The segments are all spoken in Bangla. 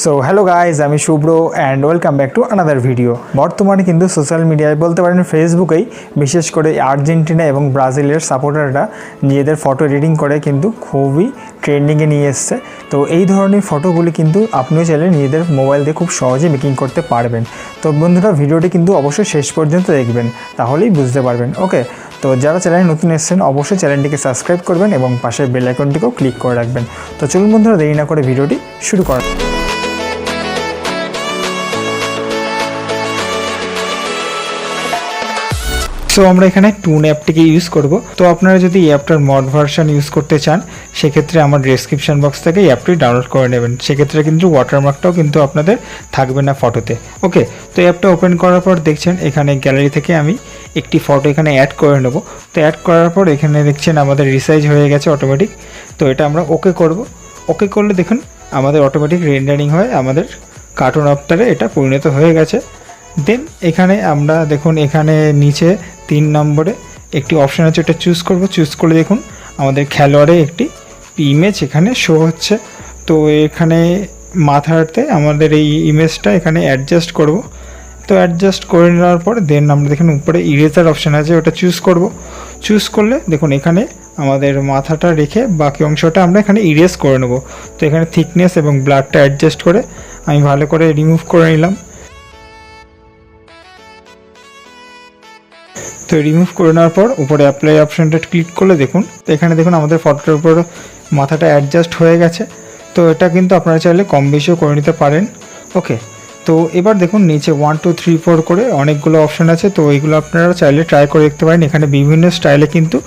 সো হ্যালো গাইজ, আমি Shubhro and welcome back to another video. বর্তমানে কিন্তু সোশ্যাল মিডিয়ায় বলতে পারেন ফেসবুকেই বিশেষ করে আর্জেন্টিনা এবং ব্রাজিলের সাপোর্টাররা নিজেদের ফটো এডিটিং করে কিন্তু খুবই ট্রেন্ডিংয়ে নিয়ে এসছে। তো এই ধরনের ফটোগুলি কিন্তু আপনিও চাইলে নিজেদের মোবাইল দিয়ে খুব সহজে মেকিং করতে পারবেন। তো বন্ধুরা, ভিডিওটি কিন্তু অবশ্যই শেষ পর্যন্ত দেখবেন, তাহলেই বুঝতে পারবেন। ওকে, তো যারা চ্যানেলে নতুন এসেছেন অবশ্যই চ্যানেলটিকে সাবস্ক্রাইব করবেন এবং পাশের বেল আইকনটিকেও ক্লিক করে রাখবেন। তো চলুন বন্ধুরা, দেরি না করে ভিডিওটি শুরু করা। সো আমরা এখানে টুন অ্যাপটিকে ইউজ করব। তো আপনারা যদি এই অ্যাপটার মড ভার্সন ইউজ করতে চান সেক্ষেত্রে আমার ডেসক্রিপশন বক্স থেকে এই অ্যাপটি ডাউনলোড করে নেবেন। সেক্ষেত্রে কিন্তু ওয়াটারমার্কটাও কিন্তু আপনাদের থাকবে না ফটোতে। ওকে, তো অ্যাপটা ওপেন করার পর দেখছেন এখানে গ্যালারি থেকে আমি একটি ফটো এখানে অ্যাড করে নেব। তো অ্যাড করার পর এখানে দেখছেন আমাদের রিসাইজ হয়ে গেছে অটোমেটিক। তো এটা আমরা ওকে করব। ওকে করলে দেখুন আমাদের অটোমেটিক রেন্ডারিং হয়, আমাদের কার্টুন আফটারে এটা পরিণত হয়ে গেছে। দেন এখানে আমরা দেখুন এখানে নিচে 3 নম্বরে একটি অপশান আছে, ওটা চুজ করব। চুজ করে দেখুন আমাদের খেলোয়াড়ে একটি ইমেজ এখানে শো হচ্ছে। তো এখানে মাথাতে আমাদের এই ইমেজটা এখানে অ্যাডজাস্ট করব। তো অ্যাডজাস্ট করে নেওয়ার পর দেন আমরা দেখুন উপরে ইরেজার অপশান আছে, ওটা চুজ করব। চুজ করলে দেখুন এখানে আমাদের মাথাটা রেখে বাকি অংশটা আমরা এখানে ইরেজ করে নেব। তো এখানে থিকনেস এবং ব্লাডটা অ্যাডজাস্ট করে আমি ভালো করে রিমুভ করে নিলাম। তো রিমুভ করে নেওয়ার পর উপরে অ্যাপ্লাই অপশানটা ক্লিক করলে দেখুন এখানে দেখুন আমাদের ফটোটার উপর মাথাটা অ্যাডজাস্ট হয়ে গেছে। তো এটা কিন্তু আপনারা চাইলে কম বেশিও করে নিতে পারেন। ওকে, তো এবার দেখুন নিচে 1 2 3 4 করে অনেকগুলো অপশান আছে। তো এইগুলো আপনারা চাইলে ট্রাই করে দেখতে পারেন। এখানে বিভিন্ন স্টাইলে কিন্তু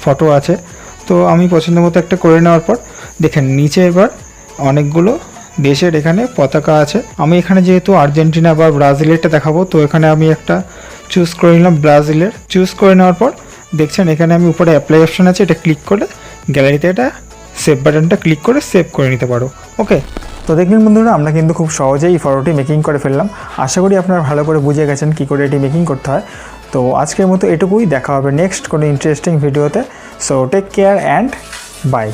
ফটো আছে। তো আমি পছন্দ মতো একটা করে নেওয়ার পর দেখেন নিচে এবার অনেকগুলো দেশের এখানে পতাকা আছে। আমি এখানে যেহেতু আর্জেন্টিনা বা ব্রাজিলেরটা দেখাবো, তো এখানে আমি একটা চুজ করে নিলাম ব্রাজিলের। চুজ করে নেওয়ার পর দেখছেন এখানে আমি উপরে অ্যাপ্লাই অপশান আছে, এটা ক্লিক করলে গ্যালারিতে এটা সেভ বাটনটা ক্লিক করে সেভ করে নিতে পারো। ওকে, তো দেখলেন বন্ধুরা, আমরা কিন্তু খুব সহজেই এই ফটোটি মেকিং করে ফেললাম। আশা করি আপনারা ভালো করে বুঝে গেছেন কী করে এটি মেকিং করতে হয়। তো আজকের মতো এটুকুই, দেখা হবে নেক্সট কোনো ইন্টারেস্টিং ভিডিওতে। So take care and by.